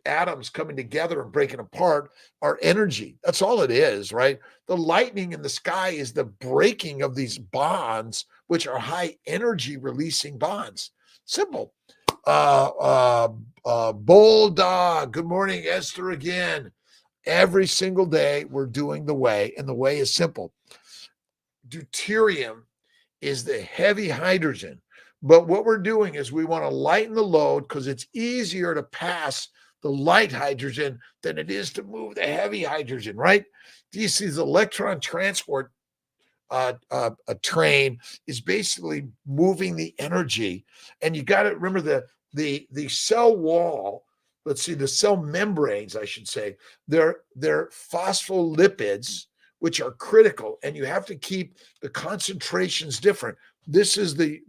atoms coming together and breaking apart are energy. That's all it is, right? The lightning in the sky is the breaking of these bonds, which are high energy releasing bonds. Simple. Bulldog, good morning, Esther, again. Every single day we're doing the way, and the way is simple. Deuterium is the heavy hydrogen. But what we're doing is we want to lighten the load, because it's easier to pass the light hydrogen than it is to move the heavy hydrogen, right? This is electron transport train is basically moving the energy. And you got to remember the cell wall. Let's see, the cell membranes, I should say, they're phospholipids, which are critical, and you have to keep the concentrations different. This is the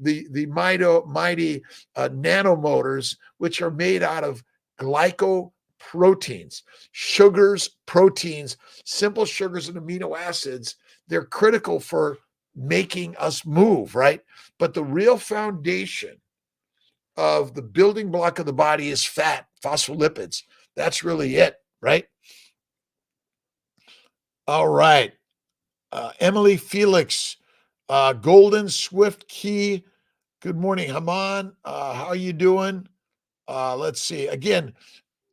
mighty nanomotors, which are made out of glycoproteins, sugars, proteins, simple sugars, and amino acids. They're critical for making us move, right? But the real foundation of the building block of the body is fat, phospholipids. That's really it, right? All right. Emily Felix, Golden Swift Key. Good morning, Haman. How are you doing? Let's see. Again,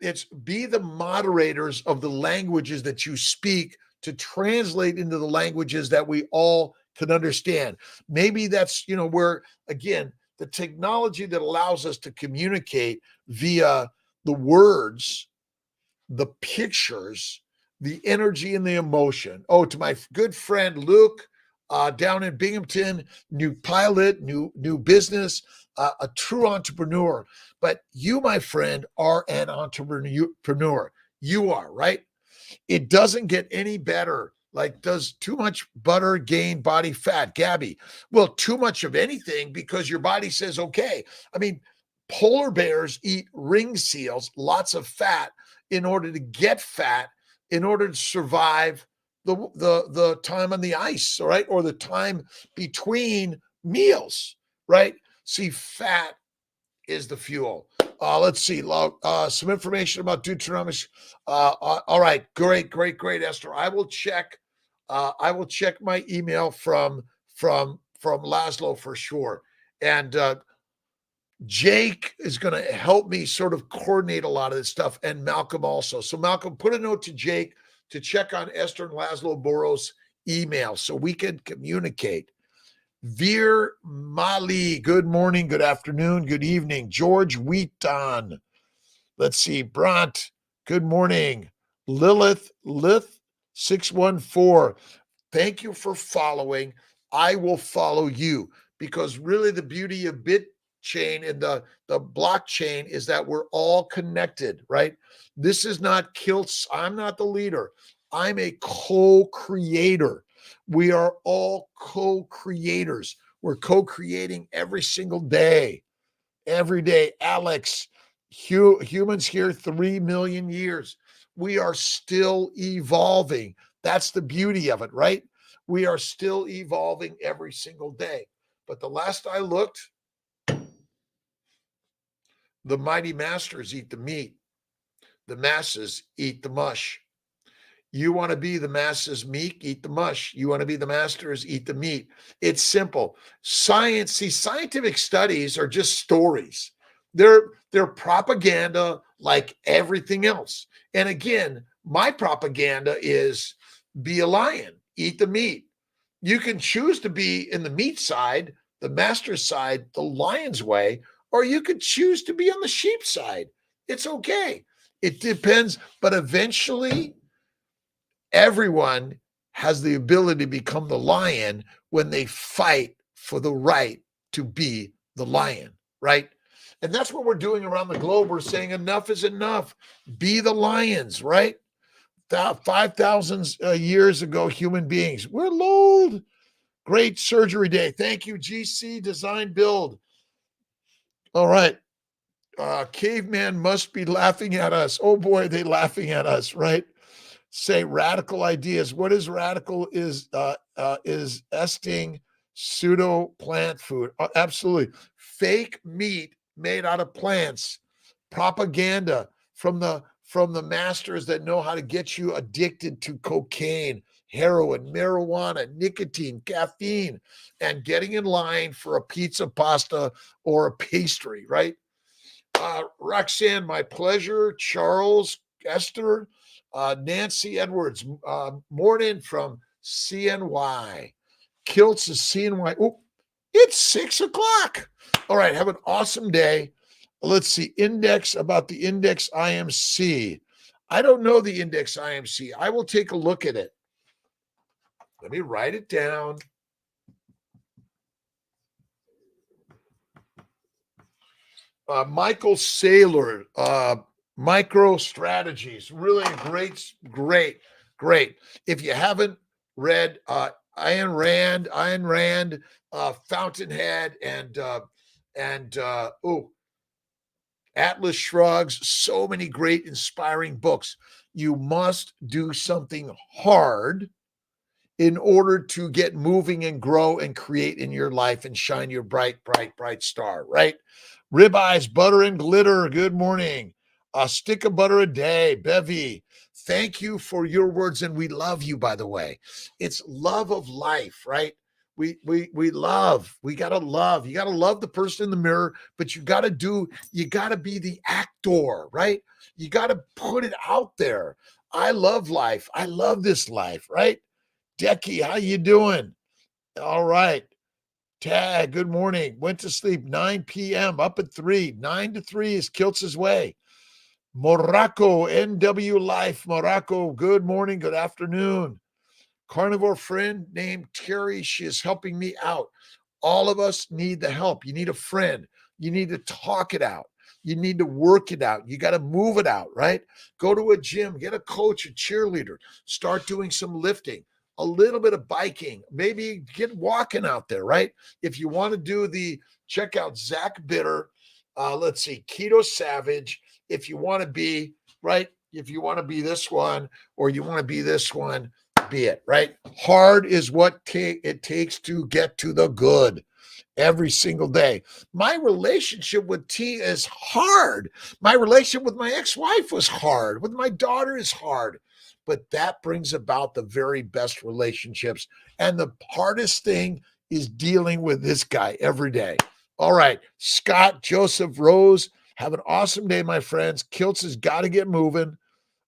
it's be the moderators of the languages that you speak to translate into the languages that we all can understand. Maybe that's, where, again, the technology that allows us to communicate via the words, the pictures, the energy, and the emotion. Oh, to my good friend Luke down in Binghamton, new pilot, new business, a true entrepreneur. But you, my friend, are an entrepreneur. You are, right? It doesn't get any better. Like, does too much butter gain body fat? Gabby, well, too much of anything because your body says, okay. I mean, polar bears eat ring seals, lots of fat, in order to get fat, in order to survive the time on the ice, all right, or the time between meals, right? See, fat is the fuel. Let's see. Some information about Deuteronomy. All right. Great, Esther. I will check. I will check my email from Laszlo for sure. And Jake is going to help me sort of coordinate a lot of this stuff, and Malcolm also. So Malcolm, put a note to Jake to check on Esther and Laszlo Boros' email so we can communicate. Veer Mali, good morning, good afternoon, good evening. George Wheaton, let's see. Brant, good morning. Lilith 614, thank you for following. I will follow you, because really the beauty of BitChain and the blockchain is that we're all connected, right? This is not Kiltz. I'm not the leader. I'm a co-creator. We are all co-creators. We're co-creating every single day. Every day. Alex, humans here 3 million years. We are still evolving. That's the beauty of it, right? We are still evolving every single day. But the last I looked, the mighty masters eat the meat. The masses eat the mush. You want to be the masses meat, eat the mush. You want to be the masters, eat the meat. It's simple. Scientific studies are just stories. They're propaganda like everything else. And again, my propaganda is be a lion, eat the meat. You can choose to be in the meat side, the master's side, the lion's way, or you could choose to be on the sheep side. It's okay. It depends, but eventually everyone has the ability to become the lion when they fight for the right to be the lion, right? And that's what we're doing around the globe. We're saying enough is enough. Be the lions, right? 5,000 years ago, human beings. We're old. Great surgery day. Thank you, GC Design Build. All right. Caveman must be laughing at us. Oh boy, they laughing at us, right? Say radical ideas. What is radical? Is esting pseudo plant food. Absolutely. Fake meat made out of plants. Propaganda from the masters that know how to get you addicted to cocaine, heroin, marijuana, nicotine, caffeine, and getting in line for a pizza, pasta, or a pastry, right? Roxanne, my pleasure. Charles, Esther, Nancy Edwards, morning from CNY. Kiltz is CNY. Oh, it's 6 o'clock. All right, have an awesome day. Let's see, about the index IMC. I don't know the index IMC. I will take a look at it. Let me write it down. Michael Saylor, Micro Strategies. Really great. If you haven't read Ayn Rand, Fountainhead, and Atlas Shrugs, so many great inspiring books. You must do something hard in order to get moving and grow and create in your life and shine your bright star, right? Ribeyes, butter and glitter. Good morning. A stick of butter a day. Bevy, thank you for your words. And we love you, by the way. It's love of life, right? We love. We gotta love. You gotta love the person in the mirror, but you gotta be the actor, right? You gotta put it out there. I love life. I love this life, right? Decky, how you doing? All right. Tag, good morning. Went to sleep 9 p.m. Up at 3. 9 to 3 is Kiltz's way. Morocco, NW Life. Morocco, good morning, good afternoon. Carnivore friend named Terry. She is helping me out. All of us need the help. You need a friend. You need to talk it out. You need to work it out. You got to move it out, right? Go to a gym, get a coach, a cheerleader, start doing some lifting, a little bit of biking, maybe get walking out there, right? If you want to check out Zach Bitter, let's see, Keto Savage. If you want to be, right? If you want to be this one or you want to be this one, be it, right? Hard is what it takes to get to the good every single day. My relationship with T is hard. My relationship with my ex-wife was hard. With my daughter is hard. But that brings about the very best relationships. And the hardest thing is dealing with this guy every day. All right, Scott, Joseph, Rose, have an awesome day, my friends. Kiltz has got to get moving.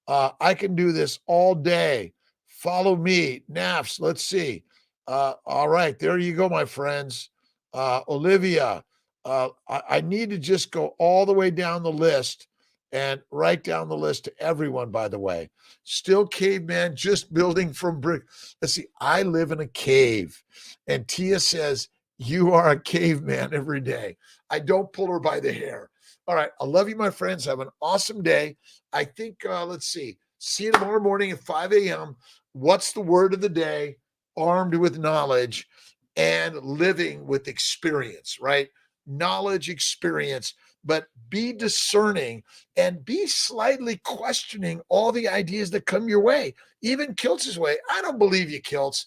I can do this all day. Follow me, Nafs. Let's see. All right, there you go, my friends. Olivia, I need to just go all the way down the list and write down the list to everyone, by the way. Still caveman, just building from brick. Let's see, I live in a cave. And Tia says, you are a caveman every day. I don't pull her by the hair. All right, I love you, my friends. Have an awesome day. I think, let's see you tomorrow morning at 5 a.m. What's the word of the day? Armed with knowledge and living with experience, right? Knowledge, experience, but be discerning and be slightly questioning all the ideas that come your way. Even Kiltz's way. I don't believe you, Kiltz.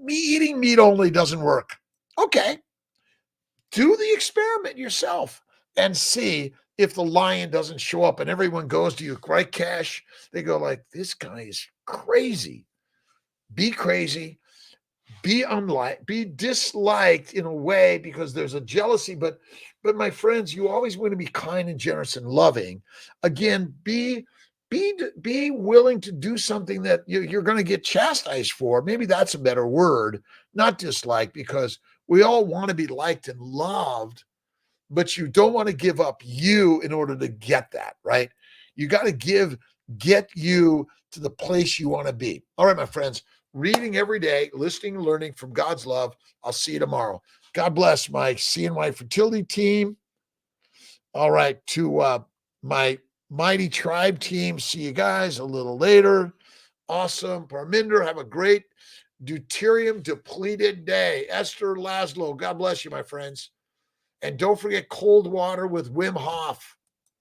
Eating meat only doesn't work. Okay. Do the experiment yourself and see if the lion doesn't show up and everyone goes to you, right, Cash? They go like, this guy is crazy. Be crazy. Be disliked in a way because there's a jealousy, but my friends, you always want to be kind and generous and loving. Again, be willing to do something that you're going to get chastised for. Maybe that's a better word, not dislike, because we all want to be liked and loved, but you don't want to give up you in order to get that, right? You got to get you to the place you want to be. All right, my friends, reading every day, listening and learning from God's love. I'll see you tomorrow. God bless my CNY Fertility team. All right, to my Mighty Tribe team, see you guys a little later. Awesome. Parminder, have a great deuterium depleted day. Esther Laszlo, God bless you, my friends. And don't forget cold water with Wim Hof.